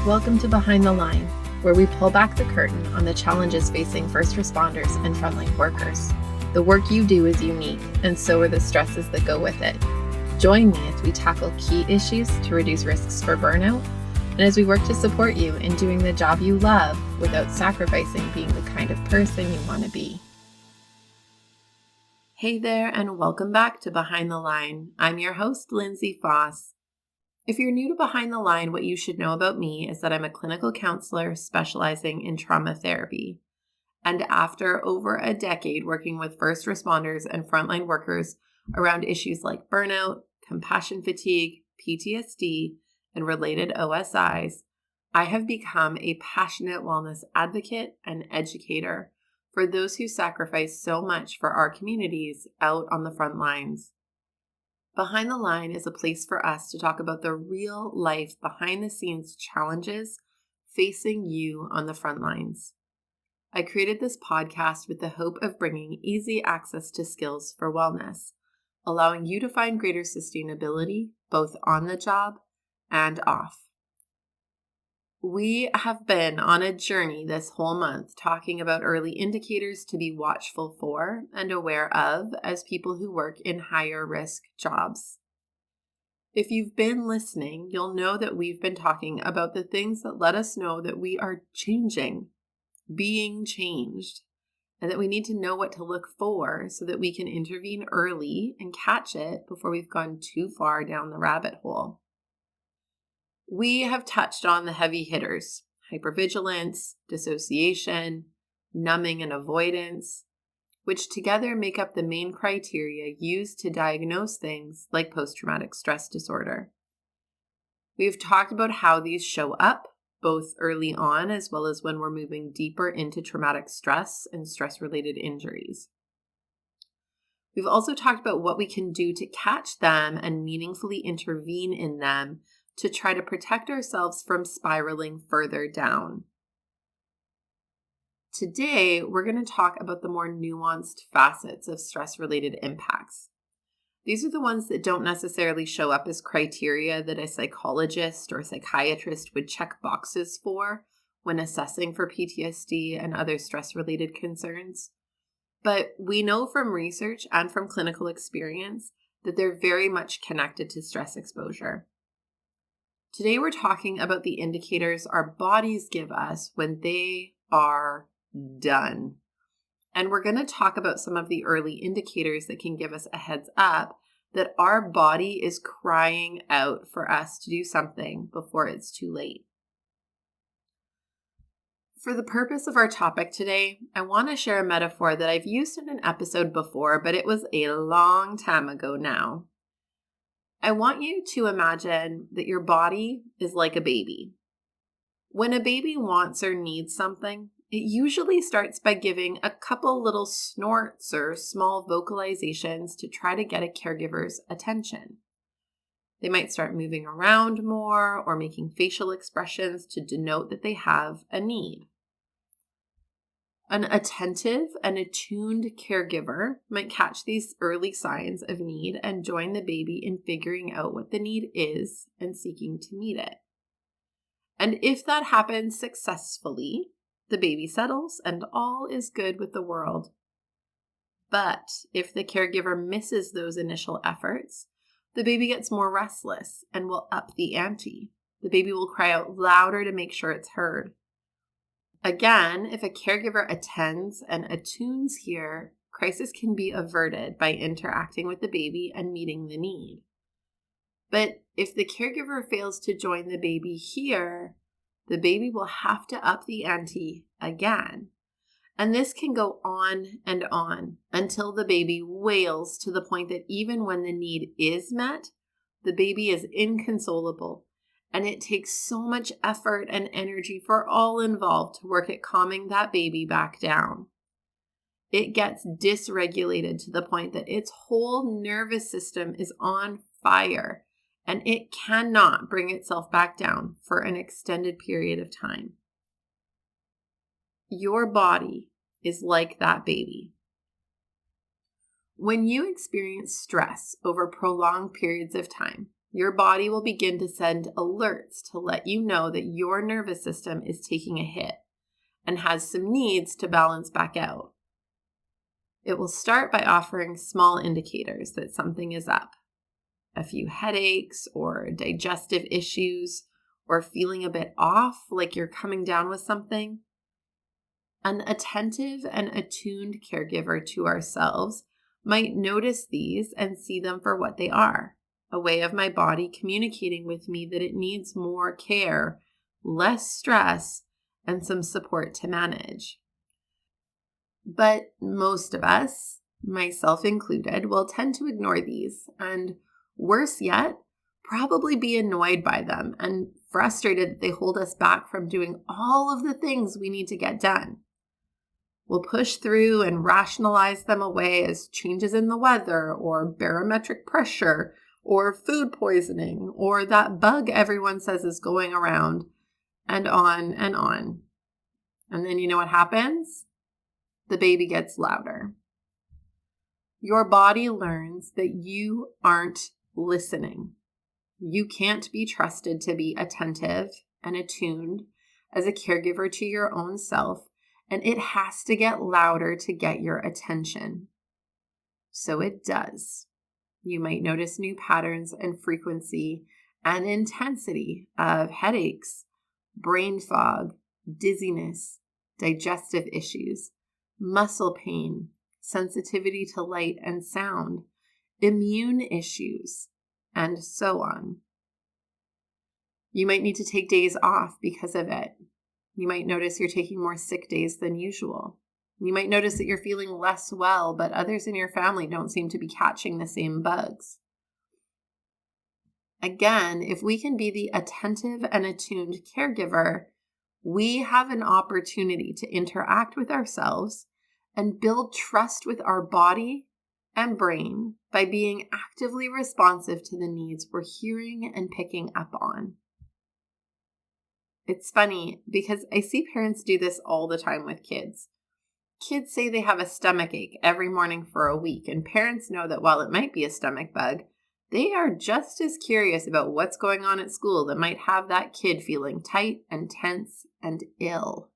Welcome to Behind the Line, where we pull back the curtain on the challenges facing first responders and frontline workers. The work you do is unique, and so are the stresses that go with it. Join me as we tackle key issues to reduce risks for burnout, and as we work to support you in doing the job you love without sacrificing being the kind of person you want to be. Hey there, and welcome back to Behind the Line. I'm your host, Lindsay Foss. If you're new to Behind the Line, what you should know about me is that I'm a clinical counselor specializing in trauma therapy. And after over a decade working with first responders and frontline workers around issues like burnout, compassion fatigue, PTSD, and related OSIs, I have become a passionate wellness advocate and educator for those who sacrifice so much for our communities out on the front lines. Behind the Line is a place for us to talk about the real life behind the scenes challenges facing you on the front lines. I created this podcast with the hope of bringing easy access to skills for wellness, allowing you to find greater sustainability both on the job and off. We have been on a journey this whole month talking about early indicators to be watchful for and aware of as people who work in higher risk jobs. If you've been listening, you'll know that we've been talking about the things that let us know that we are changing, being changed, and that we need to know what to look for so that we can intervene early and catch it before we've gone too far down the rabbit hole. We have touched on the heavy hitters, hypervigilance, dissociation, numbing, and avoidance, which together make up the main criteria used to diagnose things like posttraumatic stress disorder. We've talked about how these show up, both early on as well as when we're moving deeper into traumatic stress and stress-related injuries. We've also talked about what we can do to catch them and meaningfully intervene in them to try to protect ourselves from spiraling further down. Today, we're going to talk about the more nuanced facets of stress-related impacts. These are the ones that don't necessarily show up as criteria that a psychologist or psychiatrist would check boxes for when assessing for PTSD and other stress-related concerns. But we know from research and from clinical experience that they're very much connected to stress exposure. Today, we're talking about the indicators our bodies give us when they are done. And we're going to talk about some of the early indicators that can give us a heads up that our body is crying out for us to do something before it's too late. For the purpose of our topic today, I want to share a metaphor that I've used in an episode before, but it was a long time ago now. I want you to imagine that your body is like a baby. When a baby wants or needs something, it usually starts by giving a couple little snorts or small vocalizations to try to get a caregiver's attention. They might start moving around more or making facial expressions to denote that they have a need. An attentive and attuned caregiver might catch these early signs of need and join the baby in figuring out what the need is and seeking to meet it. And if that happens successfully, the baby settles and all is good with the world. But if the caregiver misses those initial efforts, the baby gets more restless and will up the ante. The baby will cry out louder to make sure it's heard. Again, if a caregiver attends and attunes here, crisis can be averted by interacting with the baby and meeting the need. But if the caregiver fails to join the baby here, the baby will have to up the ante again. And this can go on and on until the baby wails to the point that even when the need is met, the baby is inconsolable. And it takes so much effort and energy for all involved to work at calming that baby back down. It gets dysregulated to the point that its whole nervous system is on fire, and it cannot bring itself back down for an extended period of time. Your body is like that baby. When you experience stress over prolonged periods of time, your body will begin to send alerts to let you know that your nervous system is taking a hit and has some needs to balance back out. It will start by offering small indicators that something is up. A few headaches or digestive issues or feeling a bit off, like you're coming down with something. An attentive and attuned caregiver to ourselves might notice these and see them for what they are, a way of my body communicating with me that it needs more care, less stress, and some support to manage. But most of us, myself included, will tend to ignore these and, worse yet, probably be annoyed by them and frustrated that they hold us back from doing all of the things we need to get done. We'll push through and rationalize them away as changes in the weather or barometric pressure or food poisoning or that bug everyone says is going around, and on and on. And then you know what happens? The baby gets louder. Your body learns that you aren't listening. You can't be trusted to be attentive and attuned as a caregiver to your own self, and it has to get louder to get your attention. So it does. You might notice new patterns and frequency and intensity of headaches, brain fog, dizziness, digestive issues, muscle pain, sensitivity to light and sound, immune issues, and so on. You might need to take days off because of it. You might notice you're taking more sick days than usual. You might notice that you're feeling less well, but others in your family don't seem to be catching the same bugs. Again, if we can be the attentive and attuned caregiver, we have an opportunity to interact with ourselves and build trust with our body and brain by being actively responsive to the needs we're hearing and picking up on. It's funny because I see parents do this all the time with kids. Kids say they have a stomach ache every morning for a week, and parents know that while it might be a stomach bug, they are just as curious about what's going on at school that might have that kid feeling tight and tense and ill.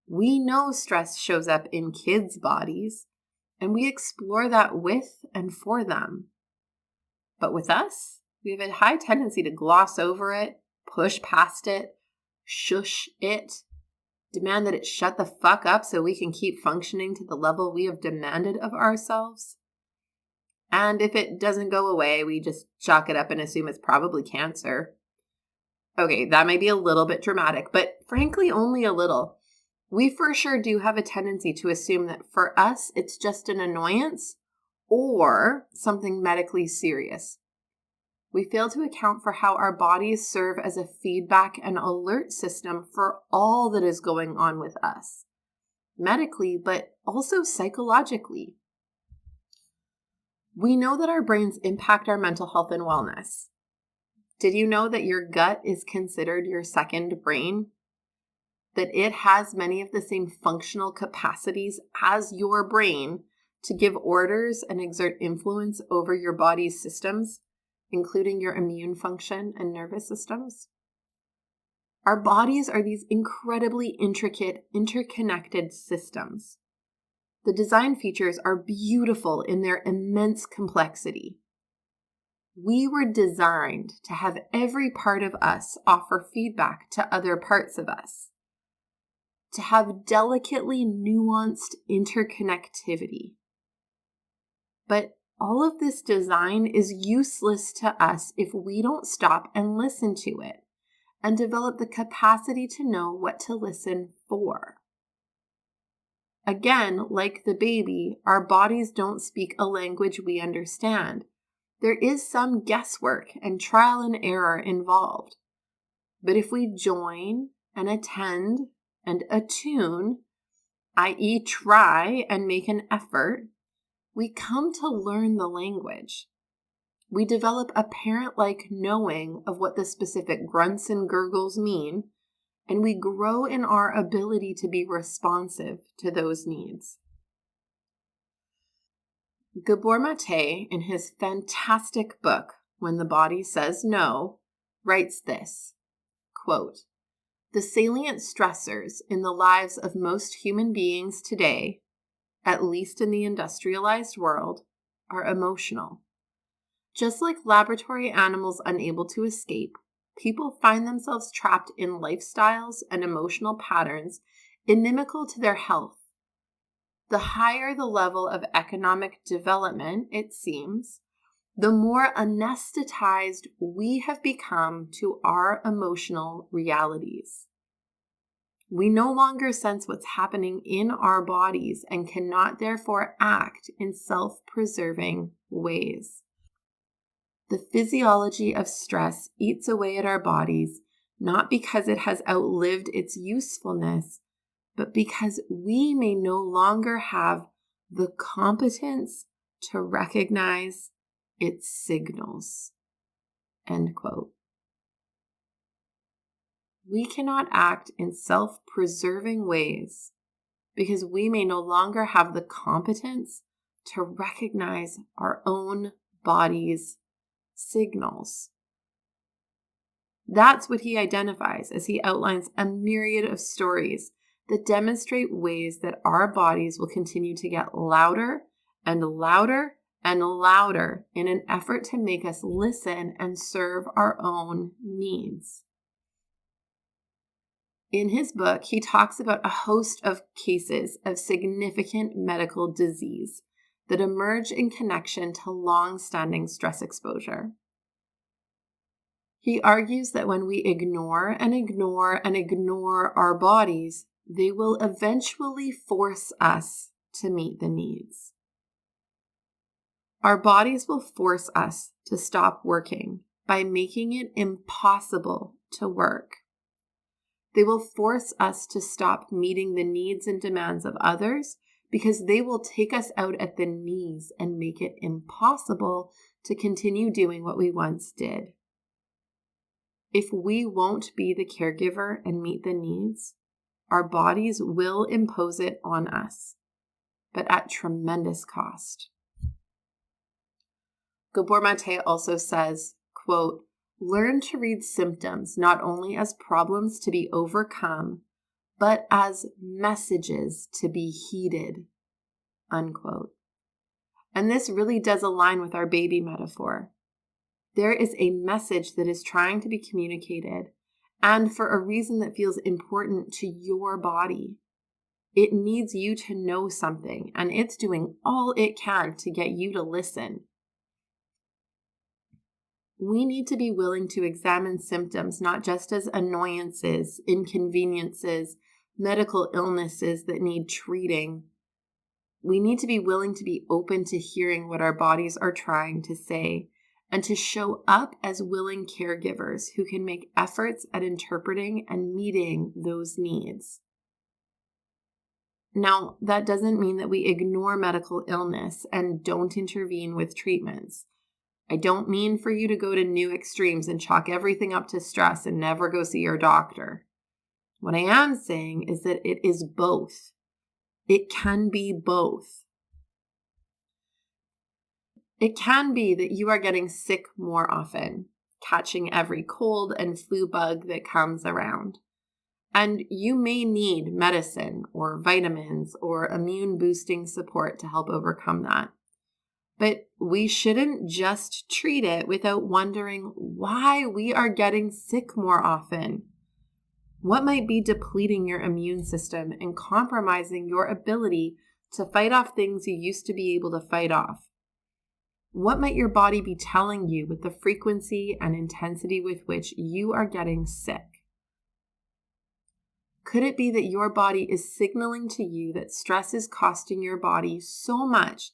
We know stress shows up in kids' bodies, and we explore that with and for them. But with us, we have a high tendency to gloss over it, push past it, shush it, demand that it shut the fuck up so we can keep functioning to the level we have demanded of ourselves. And if it doesn't go away, we just chalk it up and assume it's probably cancer. Okay, that might be a little bit dramatic, but frankly, only a little. We for sure do have a tendency to assume that for us, it's just an annoyance or something medically serious. We fail to account for how our bodies serve as a feedback and alert system for all that is going on with us, medically, but also psychologically. We know that our brains impact our mental health and wellness. Did you know that your gut is considered your second brain? That it has many of the same functional capacities as your brain to give orders and exert influence over your body's systems, including your immune function and nervous systems? Our bodies are these incredibly intricate, interconnected systems. The design features are beautiful in their immense complexity. We were designed to have every part of us offer feedback to other parts of us, to have delicately nuanced interconnectivity. But all of this design is useless to us if we don't stop and listen to it and develop the capacity to know what to listen for. Again, like the baby, our bodies don't speak a language we understand. There is some guesswork and trial and error involved. But if we join and attend and attune, i.e. try and make an effort, we come to learn the language. We develop a parent-like knowing of what the specific grunts and gurgles mean, and we grow in our ability to be responsive to those needs. Gabor Mate, in his fantastic book, when the body says no, writes this, quote, "The salient stressors in the lives of most human beings today, at least in the industrialized world, are emotional. Just like laboratory animals unable to escape, people find themselves trapped in lifestyles and emotional patterns inimical to their health. The higher the level of economic development, it seems, the more anesthetized we have become to our emotional realities. We no longer sense what's happening in our bodies and cannot therefore act in self-preserving ways. The physiology of stress eats away at our bodies, not because it has outlived its usefulness, but because we may no longer have the competence to recognize its signals." End quote. We cannot act in self-preserving ways because we may no longer have the competence to recognize our own body's signals. That's what he identifies as he outlines a myriad of stories that demonstrate ways that our bodies will continue to get louder and louder and louder in an effort to make us listen and serve our own needs. In his book, he talks about a host of cases of significant medical disease that emerge in connection to long-standing stress exposure. He argues that when we ignore and ignore and ignore our bodies, they will eventually force us to meet the needs. Our bodies will force us to stop working by making it impossible to work. They will force us to stop meeting the needs and demands of others because they will take us out at the knees and make it impossible to continue doing what we once did. If we won't be the caregiver and meet the needs, our bodies will impose it on us, but at tremendous cost. Gabor Mate also says, quote, "Learn to read symptoms not only as problems to be overcome, but as messages to be heeded," unquote. And this really does align with our baby metaphor. There is a message that is trying to be communicated, and for a reason that feels important to your body. It needs you to know something, and it's doing all it can to get you to listen. We need to be willing to examine symptoms not just as annoyances, inconveniences, medical illnesses that need treating. We need to be willing to be open to hearing what our bodies are trying to say and to show up as willing caregivers who can make efforts at interpreting and meeting those needs. Now, that doesn't mean that we ignore medical illness and don't intervene with treatments. I don't mean for you to go to new extremes and chalk everything up to stress and never go see your doctor. What I am saying is that it is both. It can be both. It can be that you are getting sick more often, catching every cold and flu bug that comes around. And you may need medicine or vitamins or immune boosting support to help overcome that. But we shouldn't just treat it without wondering why we are getting sick more often. What might be depleting your immune system and compromising your ability to fight off things you used to be able to fight off? What might your body be telling you with the frequency and intensity with which you are getting sick? Could it be that your body is signaling to you that stress is costing your body so much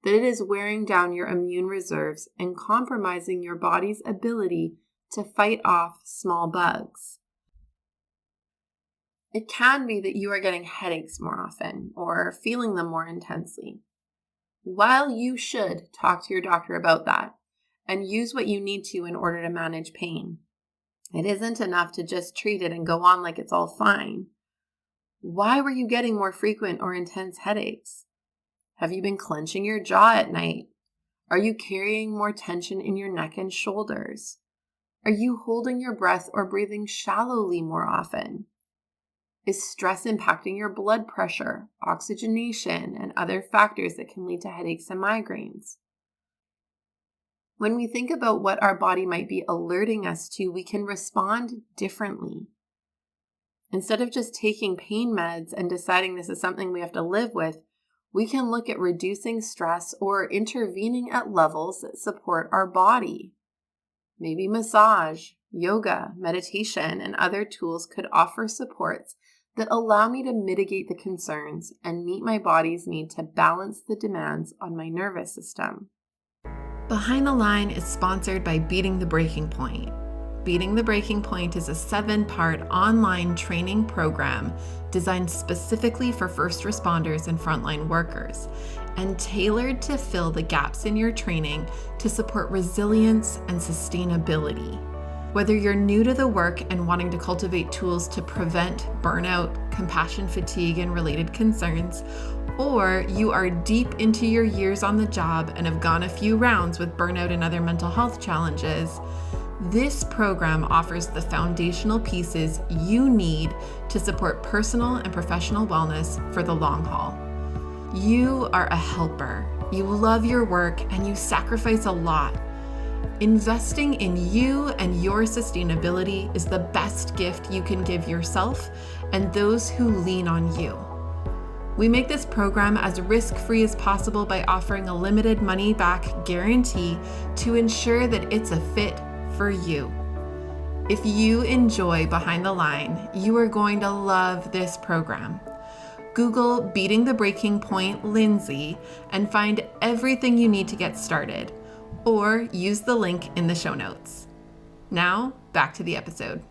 that it is wearing down your immune reserves and compromising your body's ability to fight off small bugs? It can be that you are getting headaches more often or feeling them more intensely. While you should talk to your doctor about that and use what you need to in order to manage pain, it isn't enough to just treat it and go on like it's all fine. Why were you getting more frequent or intense headaches? Have you been clenching your jaw at night? Are you carrying more tension in your neck and shoulders? Are you holding your breath or breathing shallowly more often? Is stress impacting your blood pressure, oxygenation, and other factors that can lead to headaches and migraines? When we think about what our body might be alerting us to, we can respond differently. Instead of just taking pain meds and deciding this is something we have to live with, we can look at reducing stress or intervening at levels that support our body. Maybe massage, yoga, meditation, and other tools could offer supports that allow me to mitigate the concerns and meet my body's need to balance the demands on my nervous system. Behind the Line is sponsored by Beating the Breaking Point. Beating the Breaking Point is a 7-part online training program designed specifically for first responders and frontline workers, and tailored to fill the gaps in your training to support resilience and sustainability. Whether you're new to the work and wanting to cultivate tools to prevent burnout, compassion fatigue, and related concerns, or you are deep into your years on the job and have gone a few rounds with burnout and other mental health challenges, this program offers the foundational pieces you need to support personal and professional wellness for the long haul. You are a helper. You love your work and you sacrifice a lot. Investing in you and your sustainability is the best gift you can give yourself and those who lean on you. We make this program as risk-free as possible by offering a limited money-back guarantee to ensure that it's a fit for you. If you enjoy Behind the Line, you are going to love this program. Google Beating the Breaking Point Lindsay and find everything you need to get started, or use the link in the show notes. Now, back to the episode.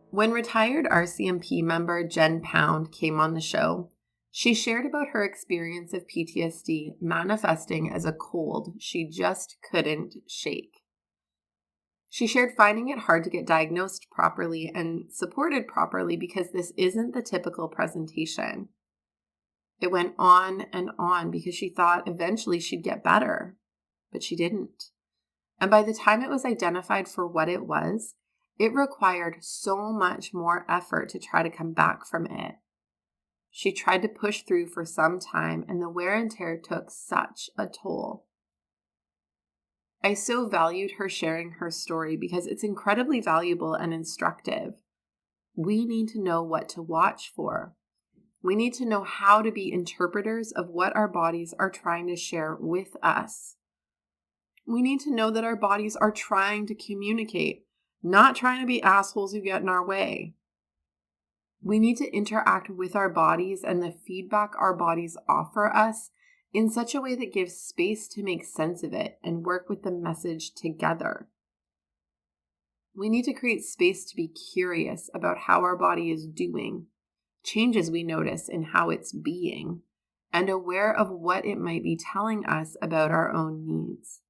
When retired RCMP member Jen Pound came on the show, she shared about her experience of PTSD manifesting as a cold she just couldn't shake. She shared finding it hard to get diagnosed properly and supported properly because this isn't the typical presentation. It went on and on because she thought eventually she'd get better, but she didn't. And by the time it was identified for what it was, it required so much more effort to try to come back from it. She tried to push through for some time, and the wear and tear took such a toll. I so valued her sharing her story because it's incredibly valuable and instructive. We need to know what to watch for. We need to know how to be interpreters of what our bodies are trying to share with us. We need to know that our bodies are trying to communicate, not trying to be assholes who get in our way. We need to interact with our bodies and the feedback our bodies offer us in such a way that gives space to make sense of it and work with the message together. We need to create space to be curious about how our body is doing, changes we notice in how it's being, and aware of what it might be telling us about our own needs.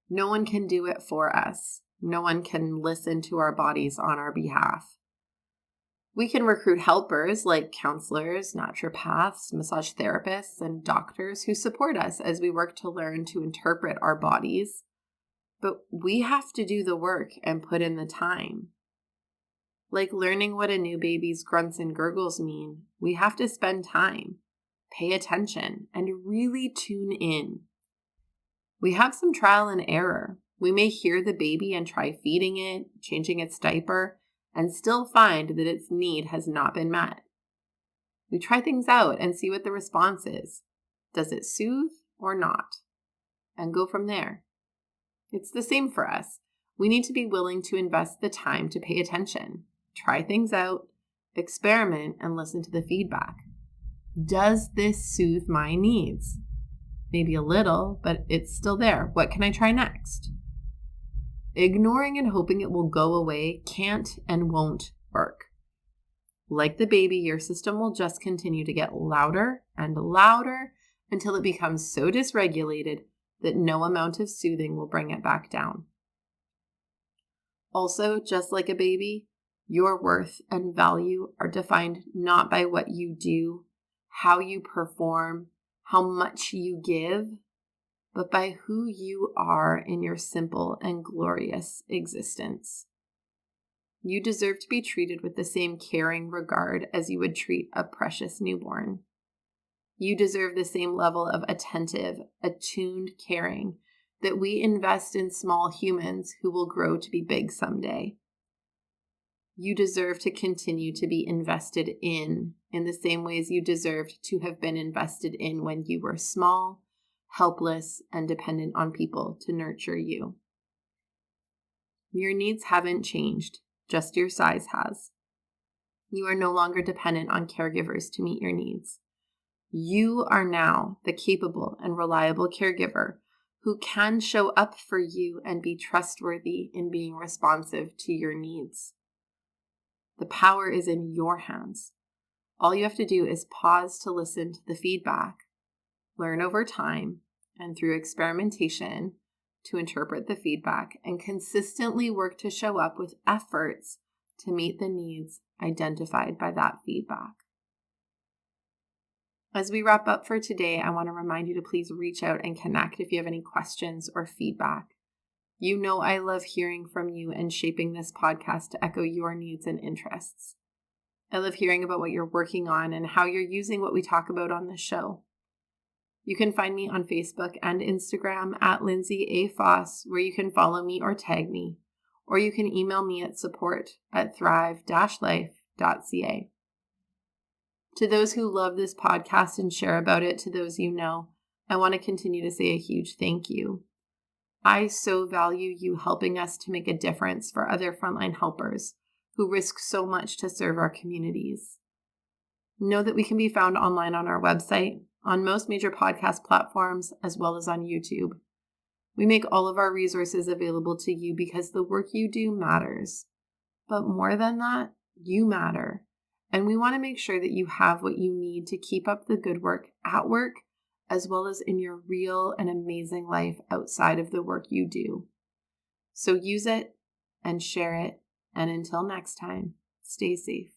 No one can do it for us. No one can listen to our bodies on our behalf. We can recruit helpers like counselors, naturopaths, massage therapists, and doctors who support us as we work to learn to interpret our bodies. But we have to do the work and put in the time. Like learning what a new baby's grunts and gurgles mean, we have to spend time, pay attention, and really tune in. We have some trial and error. We may hear the baby and try feeding it, changing its diaper, and still find that its need has not been met. We try things out and see what the response is. Does it soothe or not? And go from there. It's the same for us. We need to be willing to invest the time to pay attention, try things out, experiment, and listen to the feedback. Does this soothe my needs? Maybe a little, but it's still there. What can I try next? Ignoring and hoping it will go away can't and won't work. Like the baby, your system will just continue to get louder and louder until it becomes so dysregulated that no amount of soothing will bring it back down. Also, just like a baby, your worth and value are defined not by what you do, how you perform, how much you give, but by who you are in your simple and glorious existence. You deserve to be treated with the same caring regard as you would treat a precious newborn. You deserve the same level of attentive, attuned caring that we invest in small humans who will grow to be big someday. You deserve to continue to be invested in the same ways you deserved to have been invested in when you were small, helpless, and dependent on people to nurture you. Your needs haven't changed, just your size has. You are no longer dependent on caregivers to meet your needs. You are now the capable and reliable caregiver who can show up for you and be trustworthy in being responsive to your needs. The power is in your hands. All you have to do is pause to listen to the feedback, learn over time, and through experimentation to interpret the feedback and consistently work to show up with efforts to meet the needs identified by that feedback. As we wrap up for today, I want to remind you to please reach out and connect if you have any questions or feedback. You know I love hearing from you and shaping this podcast to echo your needs and interests. I love hearing about what you're working on and how you're using what we talk about on this show. You can find me on Facebook and Instagram at Lindsay A. Foss, where you can follow me or tag me, or you can email me at support@thrive-life.ca. To those who love this podcast and share about it to those you know, I want to continue to say a huge thank you. I so value you helping us to make a difference for other frontline helpers who risk so much to serve our communities. Know that we can be found online on our website, on most major podcast platforms, as well as on YouTube. We make all of our resources available to you because the work you do matters. But more than that, you matter. And we want to make sure that you have what you need to keep up the good work at work, as well as in your real and amazing life outside of the work you do. So use it and share it. And until next time, stay safe.